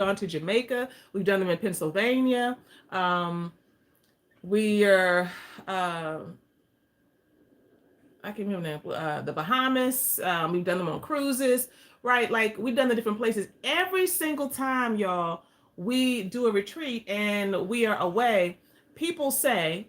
gone to Jamaica. We've done them in Pennsylvania. We are, I can't remember that, the Bahamas. We've done them on cruises, right? Like we've done the different places. Every single time, y'all, we do a retreat and we are away, people say,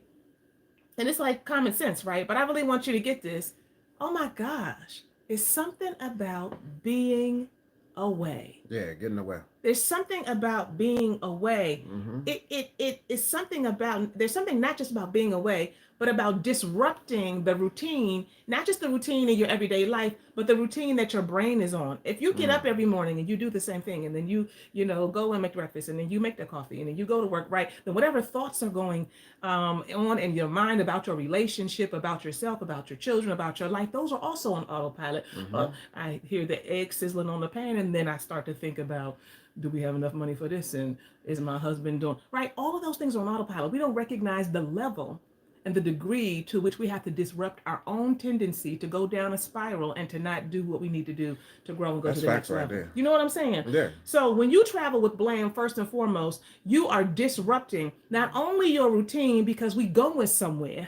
and it's like common sense, right? But I really want you to get this. Oh my gosh, it's something about being away. Yeah, getting away. There's something about being away. Mm-hmm. It is something about, there's something not just about being away, but about disrupting the routine, not just the routine in your everyday life, but the routine that your brain is on. If you get Mm. up every morning and you do the same thing, and then you go and make breakfast, and then you make the coffee, and then you go to work, right? Then whatever thoughts are going on in your mind about your relationship, about yourself, about your children, about your life, those are also on autopilot. Mm-hmm. I hear the egg sizzling on the pan, and then I start to think about, do we have enough money for this, and is my husband doing right? All of those things are on autopilot. We don't recognize the level and the degree to which we have to disrupt our own tendency to go down a spiral and to not do what we need to do to grow and go to That's the facts next right level. there. You know what I'm saying? Yeah. So when you travel with Blam, first and foremost, you are disrupting not only your routine, because we going somewhere.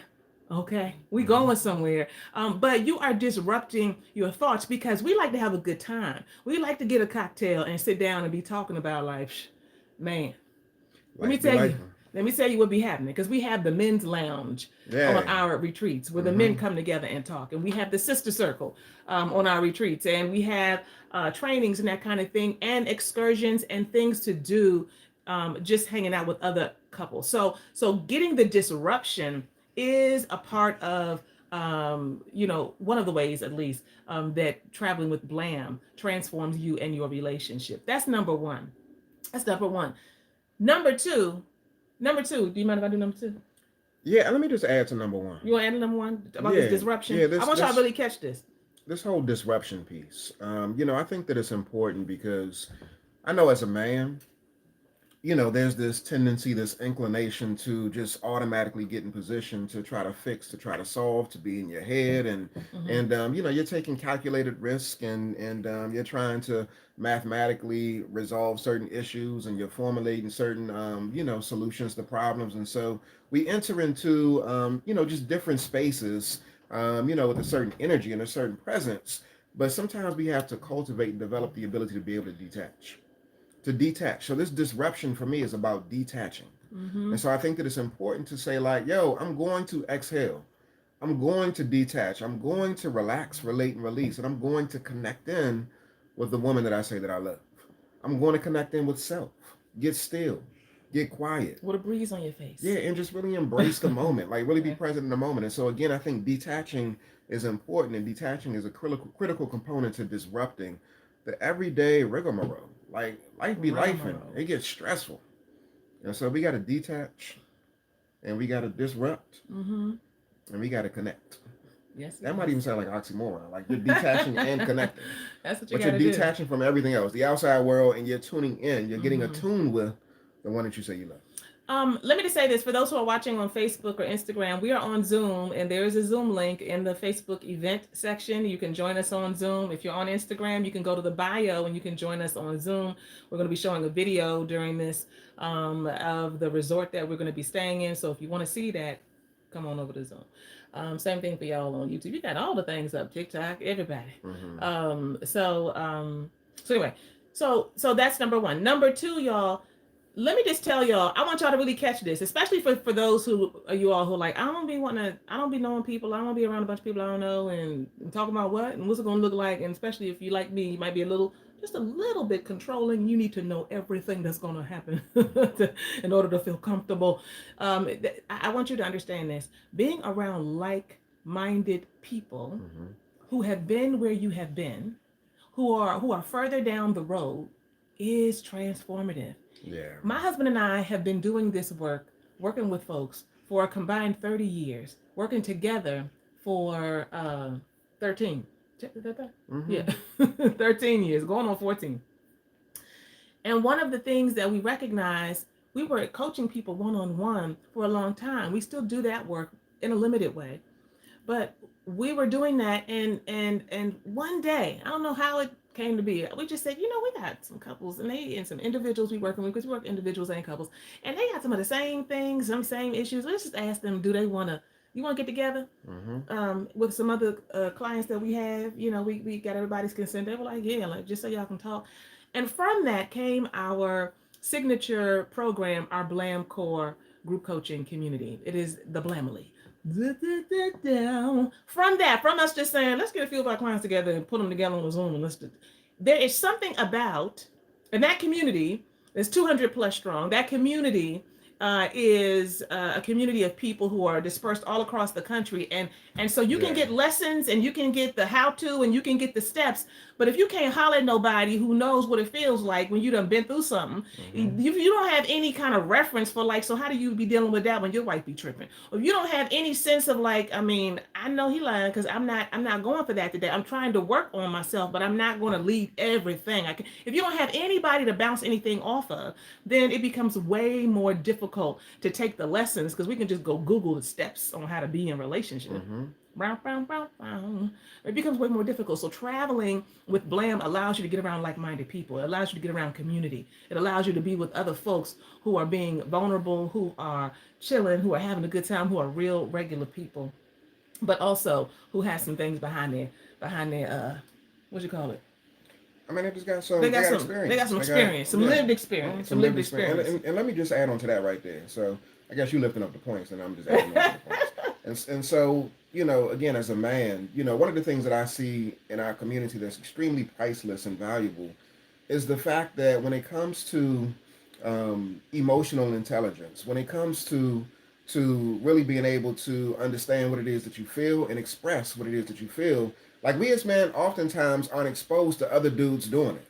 Okay, we Mm-hmm. going somewhere. But you are disrupting your thoughts, because we like to have a good time. We like to get a cocktail and sit down and be talking about life. Man, let me Life be tell you. life. Let me tell you what be happening, because we have the men's lounge on Yeah. our retreats where the men Mm-hmm. come together and talk, and we have the sister circle on our retreats, and we have trainings and that kind of thing, and excursions and things to do, just hanging out with other couples. So getting the disruption is a part of one of the ways, at least, that traveling with Blam transforms you and your relationship. That's number one. That's number one. Number two, do you mind if I do number two? Yeah. Let me just add to number one. You want to add number one about this Yeah. disruption? Yeah. I This want y'all to this really catch this. this whole disruption piece. I think that it's important because I know as a man, there's this tendency, this inclination to just automatically get in position to try to fix, to try to solve, to be in your head, and Mm-hmm. and you're taking calculated risk, and you're trying to mathematically resolve certain issues, and you're formulating certain solutions to problems, and so we enter into just different spaces, with a certain energy and a certain presence, but sometimes we have to cultivate and develop the ability to be able to detach. So this disruption for me is about detaching. Mm-hmm. And so I think that it's important to say, like, yo, I'm going to exhale. I'm going to detach. I'm going to relax, relate, and release. And I'm going to connect in with the woman that I say that I love. I'm going to connect in with self. Get still. Get quiet. With a breeze on your Yeah, face. and just really embrace the moment. Like really be Okay. present in the moment. And so again, I think detaching is important, and detaching is a critical component to disrupting the everyday rigmarole. Like life be life, and Rigmarole. it gets stressful. And so we got to detach, and we got to disrupt, Mm-hmm. and we got to connect. Yes, That might even yes. sound like oxymoron. Like you're detaching and connecting, That's what you but got you're to do. detaching from everything else, the outside world, and you're tuning in. You're getting Mm-hmm. attuned with the one that you say you love. Let me just say this for those who are watching on Facebook or Instagram. We are on Zoom, and there is a Zoom link in the Facebook event section. You can join us on Zoom. If you're on Instagram, you can go to the bio and you can join us on Zoom. We're going to be showing a video during this of the resort that we're going to be staying in. So if you want to see that, come on over to Zoom. Same thing for y'all on YouTube. You got all the things up, TikTok, everybody. Mm-hmm. So anyway, so that's number one. Number two, y'all, let me just tell y'all, I want y'all to really catch this, especially for those who are you all who are like, I don't be knowing people, I don't be around a bunch of people I don't know, and talking about what and what's it gonna look like, and especially if you like me, you might be just a little bit controlling. You need to know everything that's gonna happen in order to feel comfortable. I want you to understand this: being around like-minded people Mm-hmm. who have been where you have been, who are further down the road, is transformative. Yeah. My husband and I have been doing this work, working with folks for a combined 30 years, working together for 13. Mm-hmm. Yeah, 13 years, going on 14. And one of the things that we recognize, we were coaching people one on one for a long time. We still do that work in a limited way, but we were doing that, and one day, I don't know how it came to be, we just said, we got some couples and some individuals we working with, because we work individuals and couples, and they got some of the same things, some same issues. Let's just ask them, do they want to, you want to get together? Mm-hmm. With some other clients that we have, we got everybody's consent. They were like, yeah, like just so y'all can talk. And from that came our signature program, our Blam Core group coaching community. It is the Blamily. From us just saying, let's get a few of our clients together and put them together on Zoom, and there is something about, and that community is 200 plus strong. That community is a community of people who are dispersed all across the country, and so you can Yeah. get lessons, and you can get the how to, and you can get the steps. But if you can't holler at nobody who knows what it feels like when you done been through something, Mm-hmm. if you don't have any kind of reference for, like, so how do you be dealing with that when your wife be tripping? Or if you don't have any sense of, like, I mean, I know he lying because I'm not going for that today. I'm trying to work on myself, but I'm not going to leave everything. If you don't have anybody to bounce anything off of, then it becomes way more difficult to take the lessons, because we can just go Google the steps on how to be in relationship. Mm-hmm. Bow, bow, bow, bow. It becomes way more difficult. So traveling with Blam allows you to get around like-minded people. It allows you to get around community. It allows you to be with other folks who are being vulnerable, who are chilling, who are having a good time, who are real regular people, but also who has some things behind their what you call it? I mean, they just They they got got some experience. They got experience, some yeah, lived experience, some some lived lived experience. experience. And let me just add on to that right there. So I guess you lifting up the points, and I'm just adding on to the points. And so again, as a man, one of the things that I see in our community that's extremely priceless and valuable is the fact that when it comes to emotional intelligence, when it comes to really being able to understand what it is that you feel and express what it is that you feel, like we as men oftentimes aren't exposed to other dudes doing it.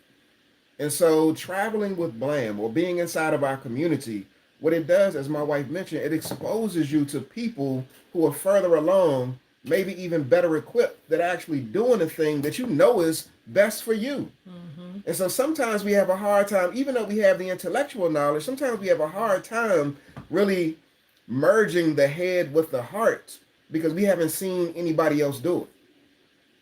And so traveling with Blam or being inside of our community, what it does, as my wife mentioned, it exposes you to people who are further along, maybe even better equipped, that are actually doing the thing that you know is best for you. Mm-hmm. And so sometimes we have a hard time, even though we have the intellectual knowledge, sometimes we have a hard time really merging the head with the heart because we haven't seen anybody else do it.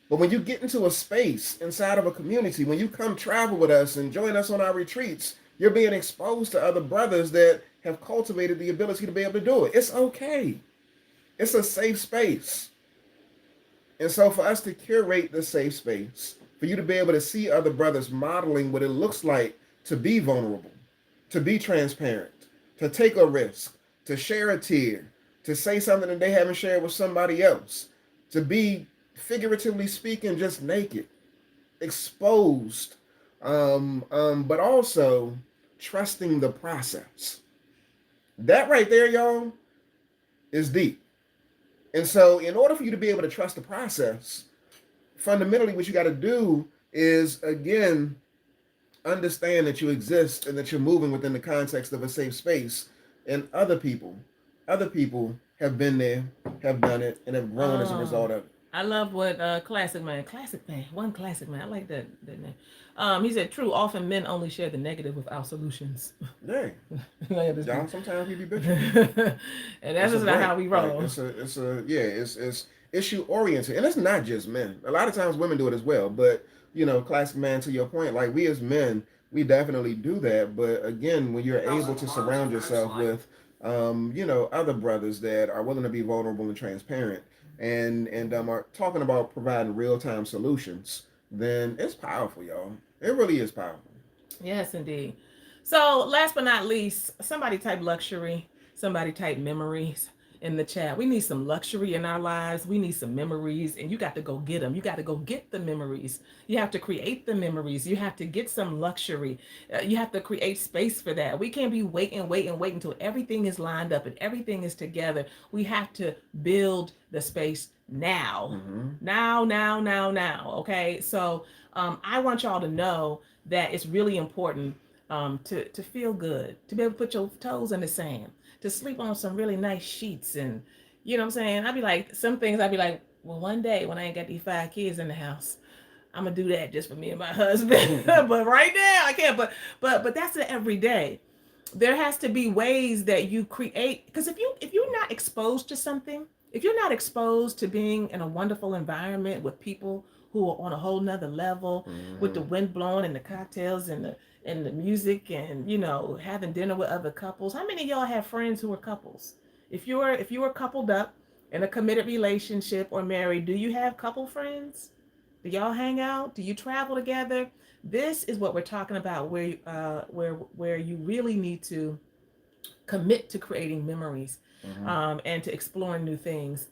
But when you get into a space inside of a community, when you come travel with us and join us on our retreats, you're being exposed to other brothers that have cultivated the ability to be able to do it. It's okay. It's a safe space. And so for us to curate the safe space, for you to be able to see other brothers modeling what it looks like to be vulnerable, to be transparent, to take a risk, to share a tear, to say something that they haven't shared with somebody else, to be, figuratively speaking, just naked, exposed, but also trusting the process. That right there, y'all, is deep. And so in order for you to be able to trust the process, fundamentally what you got to do is, again, understand that you exist and that you're moving within the context of a safe space, and other people have been there, have done it, and have grown as a Oh, result of it. I love what classic man. I like that name. He said, "True. Often men only share the negative without solutions." Yeah, Like this y'all, dude. sometimes we be bitching. And that's It's a just not break. how we Like roll. it's a yeah, it's issue oriented, and it's not just men. A lot of times women do it as well. But classic man, to your point, like we as men, we definitely do that. But again, when you're able to surround yourself with, other brothers that are willing to be vulnerable and transparent, and are talking about providing real time solutions, then it's powerful, y'all. It really is powerful. Yes, indeed. So, last but not least, somebody type luxury, somebody type memories in the chat. We need some luxury in our lives. We need some memories, and you got to go get them. You got to go get the memories. You have to create the memories. You have to get some luxury. You have to create space for that. We can't be waiting until everything is lined up and everything is together. We have to build the space now. Mm-hmm. Now. Okay. So, I want y'all to know that it's really important to feel good, to be able to put your toes in the sand, to sleep on some really nice sheets. And you know what I'm saying? I'd be like, some things I'd be like, well, one day when I ain't got these 5 kids in the house, I'm gonna do that just for me and my husband. But right now I can't. But that's the everyday. There has to be ways that you create, because if you're not exposed to something, if you're not exposed to being in a wonderful environment with people who are on a whole nother level with the Mm-hmm. wind blowing and the cocktails and the music and having dinner with other couples. How many of y'all have friends who are couples? If you are coupled up in a committed relationship or married, do you have couple friends? Do y'all hang out? Do you travel together? This is what we're talking about, where you really need to commit to creating memories, Mm-hmm. and to exploring new things,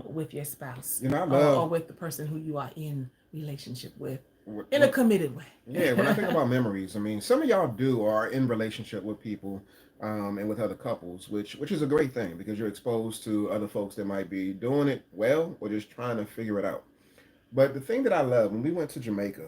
with your spouse, I or love. with the person who you are in relationship with, in a When, committed way. yeah, when I think about memories, I mean, some of y'all do are in relationship with people, and with other couples, which is a great thing because you're exposed to other folks that might be doing it well or just trying to figure it out. But the thing that I love when we went to Jamaica,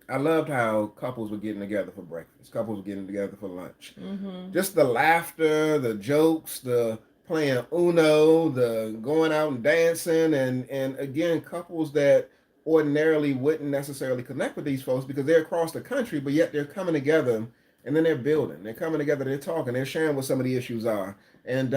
I loved how couples were getting together for breakfast, couples were getting together for lunch. Mm-hmm. Just the laughter, the jokes, the playing Uno, the going out and dancing, and again, couples that ordinarily wouldn't necessarily connect with these folks because they're across the country, but yet they're coming together and then they're building. They're coming together, they're talking, they're sharing what some of the issues are, and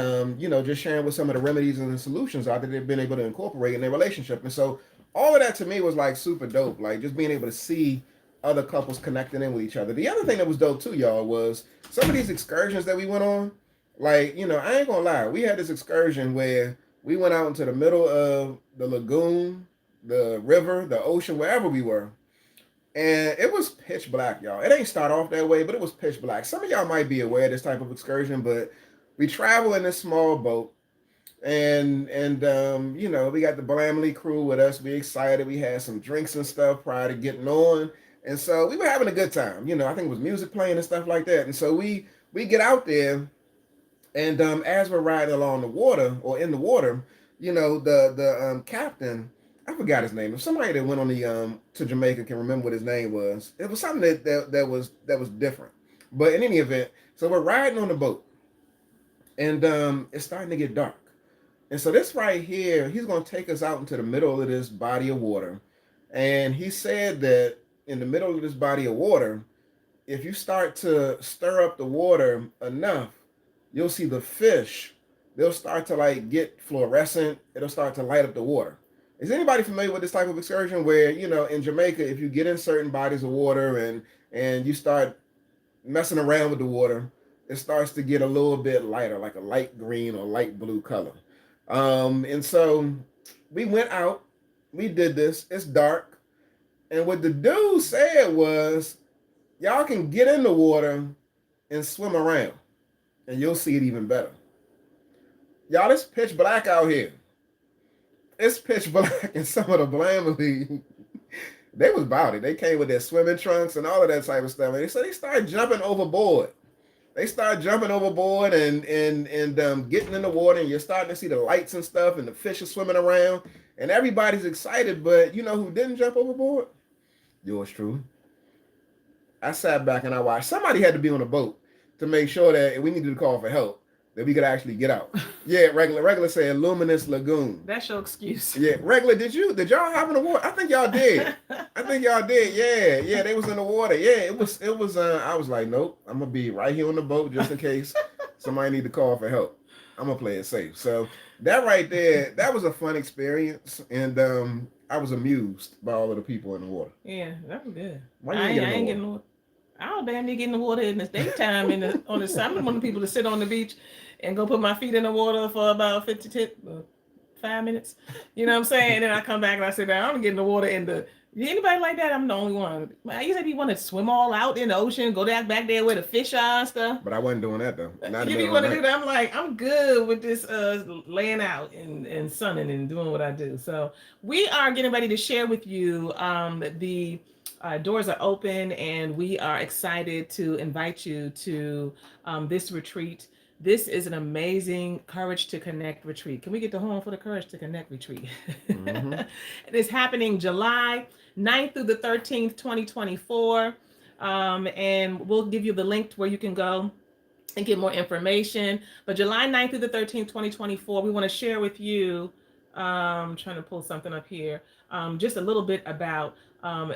just sharing what some of the remedies and the solutions are that they've been able to incorporate in their relationship. And so all of that to me was like super dope, like just being able to see other couples connecting in with each other. The other thing that was dope too, y'all, was some of these excursions that we went on. Like, I ain't gonna lie, we had this excursion where we went out into the middle of the lagoon, the river, the ocean, wherever we were. And it was pitch black, y'all. It ain't start off that way, but it was pitch black. Some of y'all might be aware of this type of excursion, but we travel in this small boat and we got the Blamley crew with us. We excited. We had some drinks and stuff prior to getting on, and so we were having a good time. I think it was music playing and stuff like that. And so we get out there, and as we're riding along the water or in the water, the captain. I forgot his name. If somebody that went on the to Jamaica can remember what his name was, it was something that was different. But in any event, so we're riding on the boat, and it's starting to get dark. And so this right here, he's going to take us out into the middle of this body of water. And he said that in the middle of this body of water, if you start to stir up the water enough, you'll see the fish. They'll start to like get fluorescent. It'll start to light up the water. Is anybody familiar with this type of excursion where, in Jamaica, if you get in certain bodies of water and you start messing around with the water, it starts to get a little bit lighter, like a light green or light blue color. And so we went out, we did this, it's dark. And what the dude said was, y'all can get in the water and swim around, and you'll see it even better. Y'all, it's pitch black out here. It's pitch black, and some of the Blamley, they was about it. They came with their swimming trunks and all of that type of stuff. And they started jumping overboard. They start jumping overboard and getting in the water, and you're starting to see the lights and stuff, and the fish are swimming around, and everybody's excited. But you know who didn't jump overboard? Yours truly. I sat back and I watched. Somebody had to be on the boat to make sure that if we needed to call for help, that we could actually get out. Yeah, regular said Luminous Lagoon. That's your excuse. Yeah, regular. Did y'all have in the water? I think y'all did. I think y'all did. Yeah, they was in the water. Yeah, it was. I was like, nope, I'm gonna be right here on the boat just in case somebody need to call for help. I'm gonna play it safe. So that right there, that was a fun experience, and I was amused by all of the people in the water. Yeah, that was good. Why you I ain't ain't, get I in the ain't water? getting no. I don't damn near get in the water in the daytime on the summer. I'm one of the people to sit on the beach and go put my feet in the water for about 5 minutes. You know what I'm saying? And then I come back and I sit down. I don't get in the water in the. Anybody like that? I'm the only one. I used to be want to swim all out in the ocean, go down back there where the fish are and stuff. But I wasn't doing that though. Not in the You be middle of want the to do night. that? I'm like, I'm good with this laying out and sunning and doing what I do. So we are getting ready to share with you the doors are open, and we are excited to invite you to this retreat. This is an amazing Courage to Connect retreat. Can we get the horn for the Courage to Connect retreat? Mm-hmm. It is happening July 9th through the 13th, 2024. And we'll give you the link to where you can go and get more information. But July 9th through the 13th, 2024, we want to share with you, trying to pull something up here, just a little bit about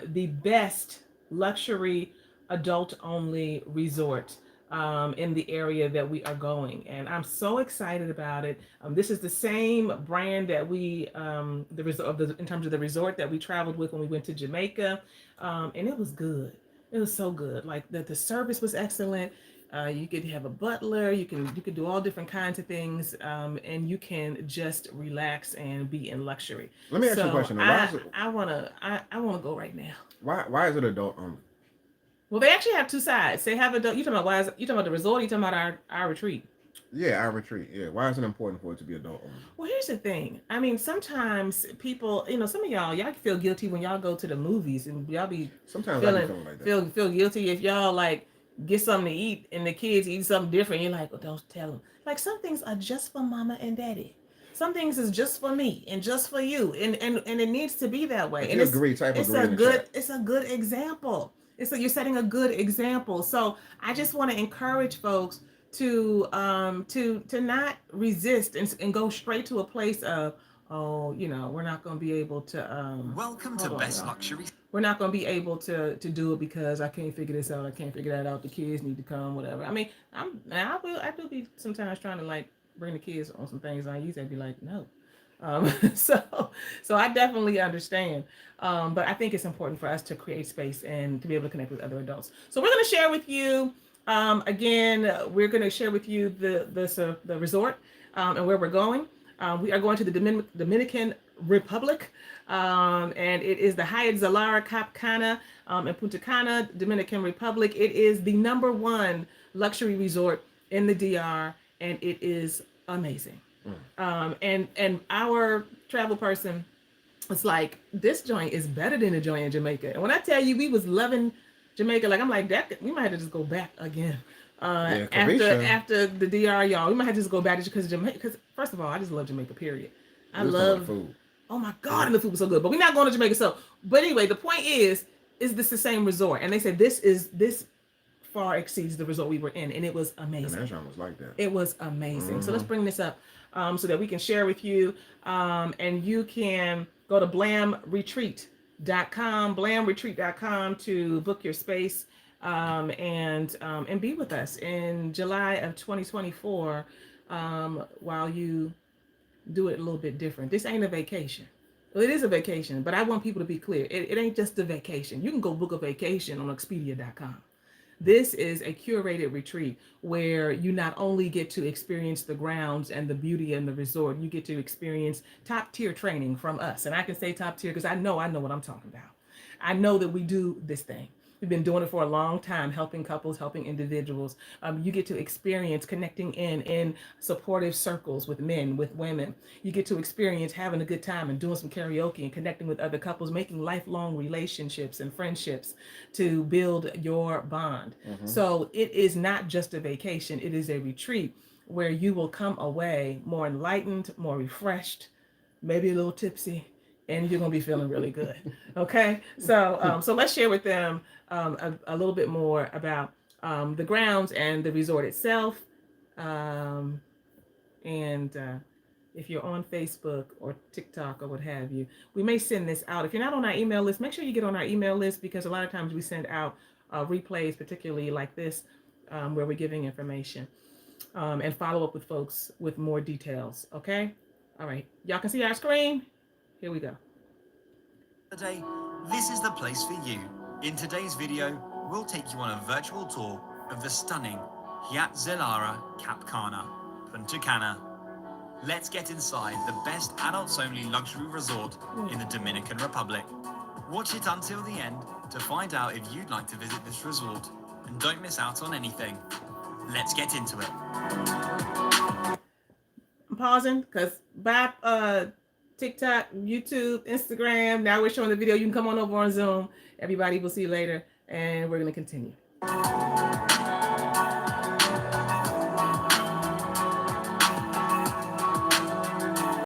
the best luxury adult only resort in the area that we are going, and I'm so excited about it. This is the same brand that we the resort in terms of the resort that we traveled with when we went to Jamaica, and it was good. It was so good. Like the service was excellent. You could have a butler. You could do all different kinds of things, and you can just relax and be in luxury. Let me ask you a So question. Why I is it? I wanna I wanna go right now. Why is it adult only? Well, they actually have two sides. They have adult. You talking about why? You talking about the resort? You talking about our retreat? Yeah, our retreat. Yeah, why is it important for it to be adult only? Well, here's the thing. I mean, sometimes people, some of y'all feel guilty when y'all go to the movies, and y'all be Sometimes I be feeling feeling like that. feel guilty if y'all like get something to eat and the kids eat something different. You're like, well, don't tell them. Like some things are just for mama and daddy. Some things is just for me and just for you, and it needs to be that way. If And you agree, type agree in the chat. it's a good example. You're setting a good example. So I just want to encourage folks to not resist and go straight to a place of, oh, we're not going to be able to Welcome to Best Luxury. we're not going to be able to do it because I can't figure this out. I can't figure that out. The kids need to come, whatever. I mean, I do be sometimes trying to like bring the kids on some things. I usually be like, no. Um, so so I definitely understand. But I think it's important for us to create space and to be able to connect with other adults. So we're going to share with you again. We're going to share with you the resort and where we're going. We are going to the Dominican Republic, and it is the Hyatt Zilara Cap Cana in Punta Cana, Dominican Republic. It is the #1 luxury resort in the DR, and it is amazing. And our travel person was like, this joint is better than the joint in Jamaica. And when I tell you we was loving Jamaica, like I'm like that, we might have to just go back again. Yeah, After the DR, y'all, we might have to just go back because Jamaica. Because first of all, I just love Jamaica. Period. I we was talking about love food. Oh my God, and the food was so good. But we're not going to Jamaica. So, but anyway, the point is this the same resort? And they said this far exceeds the resort we were in, and it was And amazing. that genre was like that. It was amazing. So let's bring this up so that we can share with you. And you can go to blamretreat.com to book your space and be with us in July of 2024 while you do it a little bit different. This ain't a vacation. Well, it is a vacation, but I want people to be clear. It ain't just a vacation. You can go book a vacation on Expedia.com. This is a curated retreat where you not only get to experience the grounds and the beauty and the resort, you get to experience top tier training from us. And I can say top tier because I know what I'm talking about. I know that we do this thing. We've been doing it for a long time, helping couples, helping individuals. You get to experience connecting in supportive circles with men, with women. You get to experience having a good time and doing some karaoke and connecting with other couples, making lifelong relationships and friendships to build your bond. So it is not just a vacation, it is a retreat where you will come away more enlightened, more refreshed, maybe a little tipsy, and you're gonna be feeling really good. Okay, so let's share with them a little bit more about the grounds and the resort itself. And if you're on Facebook or TikTok or what have you, we may send this out. If you're not on our email list, make sure you get on our email list because a lot of times we send out replays, particularly like this, where we're giving information and follow up with folks with more details. Okay, all right, y'all can see our screen. Here we go. Today, this is the place for you. In today's video, we'll take you on a virtual tour of the stunning Hyatt Zilara Cap Cana, Punta Cana. Let's get inside the best adults-only luxury resort in the Dominican Republic. Watch it until the end to find out if you'd like to visit this resort. And don't miss out on anything. Let's get into it. I'm pausing because TikTok, YouTube, Instagram. Now we're showing the video. You can come on over on Zoom. Everybody will see you later, and we're going to continue.